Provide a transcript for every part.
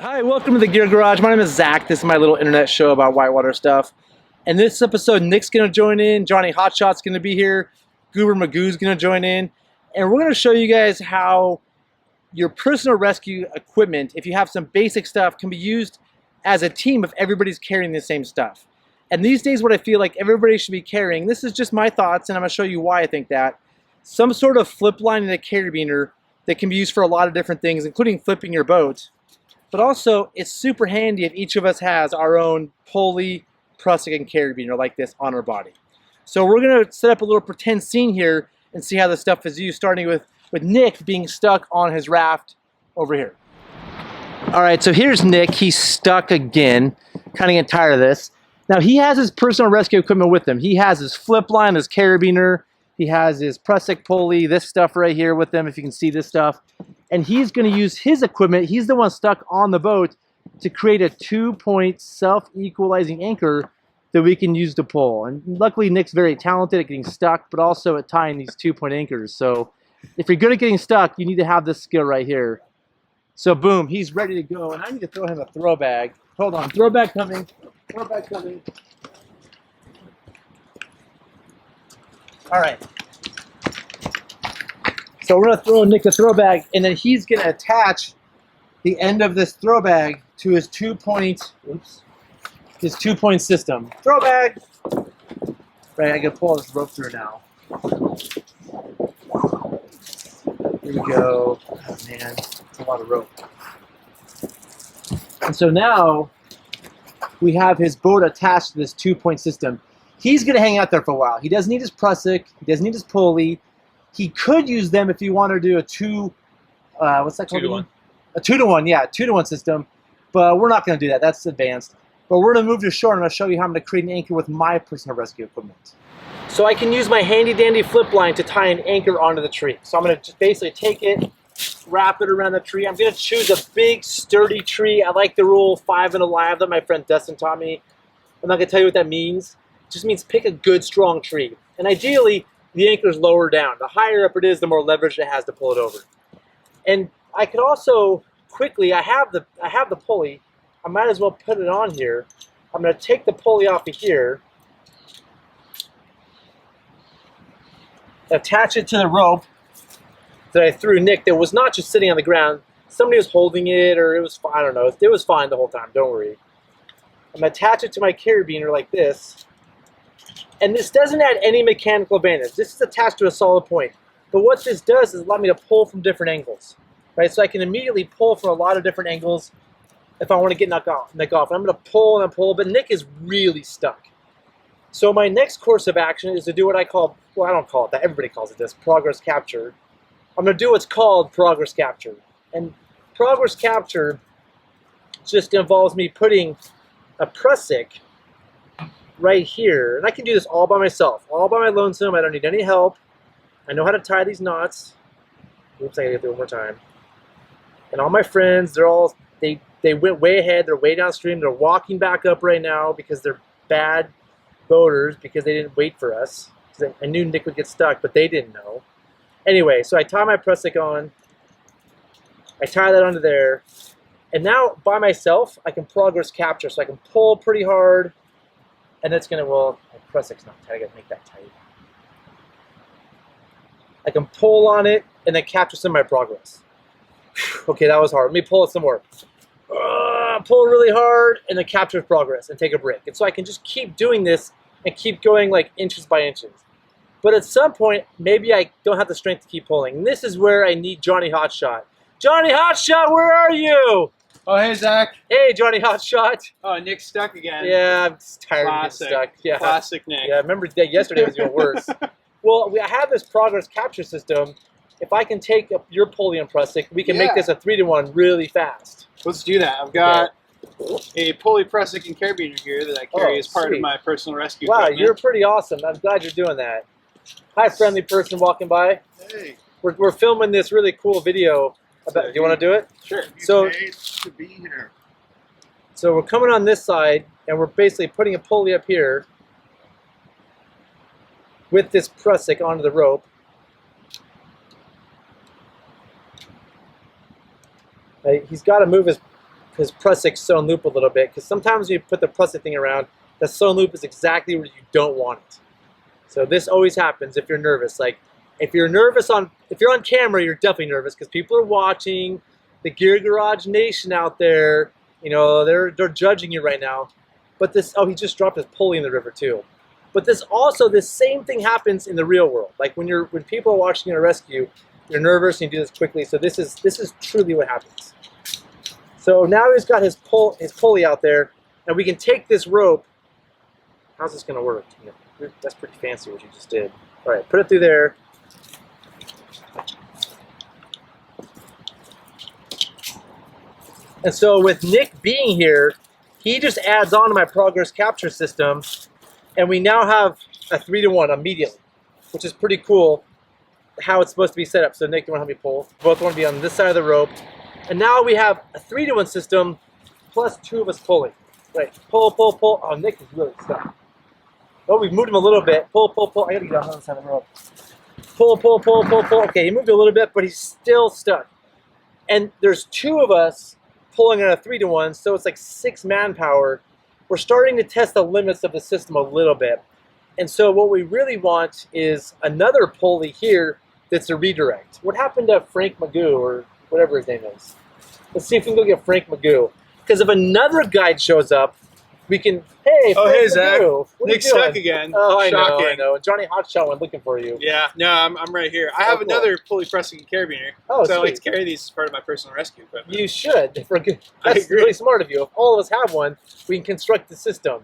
Hi, welcome to the Gear Garage. My name is Zach. This is my little internet show about whitewater stuff. And this episode, Nick's going to join in. Johnny Hotshot's going to be here. Goober Magoo's going to join in. And we're going to show you guys how your personal rescue equipment, if you have some basic stuff, can be used as a team if everybody's carrying the same stuff. And these days, what I feel like everybody should be carrying, this is just my thoughts, and I'm going to show you why I think that, some sort of flip line and a carabiner that can be used for a lot of different things, including flipping your boat. But also, it's super handy if each of us has our own pulley, prusik, and carabiner like this on our body. So we're going to set up a little pretend scene here and see how this stuff is used, starting with Nick being stuck on his raft over here. All right, so here's Nick. He's stuck again, kind of getting tired of this. Now, he has his personal rescue equipment with him. He has his flip line, his carabiner. He has his prusik pulley, this stuff right here with him, if you can see this stuff. And he's going to use his equipment. He's the one stuck on the boat to create a 2-point self-equalizing anchor that we can use to pull. And luckily, Nick's very talented at getting stuck, but also at tying these 2-point anchors. So if you're good at getting stuck, you need to have this skill right here. So boom, he's ready to go. And I need to throw him a throw bag. Hold on, throw bag coming. Throw bag coming. All right. So we're gonna throw Nick a throw bag, and then he's gonna attach the end of this throw bag to his 2-point, his 2-point system. Throw bag. Right, I can pull this rope through now. Here we go. Oh man, it's a lot of rope. And so now we have his boat attached to this 2-point system. He's gonna hang out there for a while. He doesn't need his prusik. He doesn't need his pulley. He could use them if you want to do a what's that called? 2-to-1. A 2-to-1, yeah, 2-to-1 system. But we're not going to do that. That's advanced. But we're going to move to shore, and I'm going to show you how I'm going to create an anchor with my personal rescue equipment. So I can use my handy-dandy flip line to tie an anchor onto the tree. So I'm going to just basically take it, wrap it around the tree. I'm going to choose a big, sturdy tree. I like the rule 5 and alive that my friend Dustin taught me. I'm not going to tell you what that means. It just means pick a good, strong tree. And ideally, the anchor is lower down. The higher up it is, the more leverage it has to pull it over. And I could also quickly, I have the pulley. I might as well put it on here. I'm going to take the pulley off of here, attach it to the rope that I threw Nick that was not just sitting on the ground. Somebody was holding it, or it was, I don't know. It was fine the whole time, don't worry. I'm going to attach it to my carabiner like this. And this doesn't add any mechanical advantage. This is attached to a solid point. But what this does is allow me to pull from different angles, right? So I can immediately pull from a lot of different angles if I want to get Nick off. And I'm going to pull and pull, but Nick is really stuck. So my next course of action is to do what I call, well, I don't call it that. Everybody calls it this, progress capture. I'm going to do what's called progress capture. And progress capture just involves me putting a prusik right here, and I can do this all by myself, all by my lonesome. I don't need any help. I know how to tie these knots. Oops, I gotta get through one more time. And all my friends, they went way ahead. They're way downstream. They're walking back up right now because they're bad boaters because they didn't wait for us. I knew Nick would get stuck, but they didn't know. Anyway, so I tie my prusik on. I tie that onto there, and now by myself, I can progress capture. So I can pull pretty hard. And that's gonna, well, my prusik's not tight, I gotta make that tight. I can pull on it and then capture some of my progress. Okay, that was hard. Let me pull it some more. Pull really hard and then capture progress and take a break. And so I can just keep doing this and keep going like inches by inches. But at some point, maybe I don't have the strength to keep pulling. And this is where I need Johnny Hotshot. Johnny Hotshot, where are you? Oh, hey, Zach. Hey, Johnny Hotshot. Oh, Nick's stuck again. Yeah, I'm tired Classic. of getting stuck. Yeah. Classic Nick. Yeah, I remember yesterday was even worse. Well, I have this progress capture system. If I can take your pulley and prusik, we can make this a 3-to-1 really fast. Let's do that. I've got a pulley, prusik, and carabiner here that I carry as part of my personal rescue equipment. Wow, you're pretty awesome. I'm glad you're doing that. Hi, friendly person walking by. Hey. We're filming this really cool video. Do you want to do it? Sure. So, to be here. So we're coming on this side, and we're basically putting a pulley up here with this prusik onto the rope. He's got to move his his Prusik sewn loop a little bit, because sometimes when you put the Prusik thing around, the sewn loop is exactly where you don't want it. So this always happens if you're nervous. Like if you're on camera, you're definitely nervous because people are watching. The Gear Garage Nation out there, you know, they're judging you right now. But this, oh, he just dropped his pulley in the river too. But this same thing happens in the real world. Like when people are watching a rescue, you're nervous and you do this quickly. So this is truly what happens. So now he's got his pulley out there, and we can take this rope. How's this gonna work? That's pretty fancy what you just did. All right, put it through there. And so with Nick being here, he just adds on to my progress capture system, and we now have a 3-to-1 immediately, which is pretty cool how it's supposed to be set up. So Nick, you want to help me pull? Both want to be on this side of the rope. And now we have a 3-to-1 system plus 2 of us pulling. Right, pull, pull, pull. Oh, Nick is really stuck. Oh, we've moved him a little bit. Pull, pull, pull. I gotta get on the other side of the rope. Pull, pull, pull, pull, pull. Okay, he moved a little bit, but he's still stuck. And there's 2 of us pulling on a 3-to-1, so it's like 6 manpower. We're starting to test the limits of the system a little bit. And so what we really want is another pulley here that's a redirect. What happened to Frank Magoo, or whatever his name is? Let's see if we can go get Frank Magoo. Because if another guide shows up, we can, hey, oh, Frank hey, Zach. Magoo, Nick's stuck again. Oh, I Shocking. know. Johnny Hotshot went looking for you. Yeah, no, I'm right here. I have another pulley pressing carabiner, so I like to carry these as part of my personal rescue equipment. You should. That's really smart of you. If all of us have one, we can construct the system.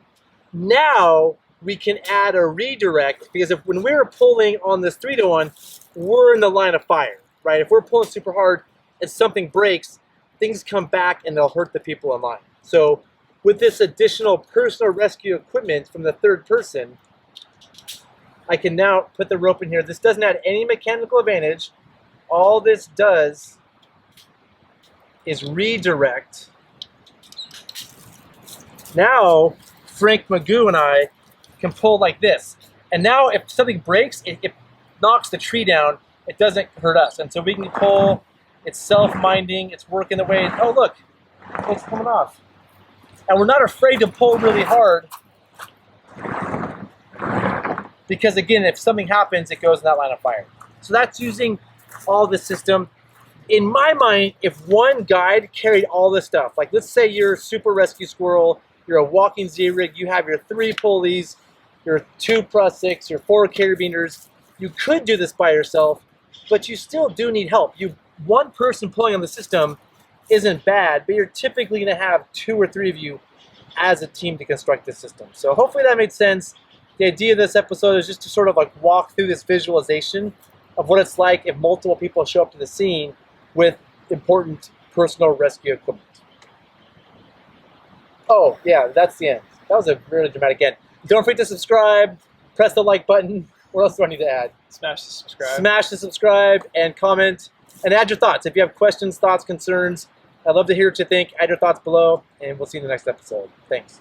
Now we can add a redirect, because when we were pulling on this 3-to-1, we're in the line of fire, right? If we're pulling super hard and something breaks, things come back and they'll hurt the people in line. So with this additional personal rescue equipment from the third person, I can now put the rope in here. This doesn't add any mechanical advantage. All this does is redirect. Now, Frank Magoo and I can pull like this. And now if something breaks, it knocks the tree down. It doesn't hurt us. And so we can pull. It's self-minding. It's working the way. Oh, look. It's coming off. And we're not afraid to pull really hard. Because, again, if something happens, it goes in that line of fire. So that's using all the system. In my mind, if one guide carried all this stuff, like let's say you're a super rescue squirrel, you're a walking Z-rig, you have your 3 pulleys, your 2 Prusiks, your 4 carabiners, you could do this by yourself, but you still do need help. One person pulling on the system isn't bad, but you're typically going to have 2 or 3 of you as a team to construct this system. So hopefully that made sense. The idea of this episode is just to sort of like walk through this visualization of what it's like if multiple people show up to the scene with important personal rescue equipment. Oh, yeah, that's the end. That was a really dramatic end. Don't forget to subscribe, press the like button. What else do I need to add? Smash the subscribe. Smash the subscribe and comment and add your thoughts. If you have questions, thoughts, concerns, I'd love to hear what you think. Add your thoughts below, and we'll see you in the next episode. Thanks.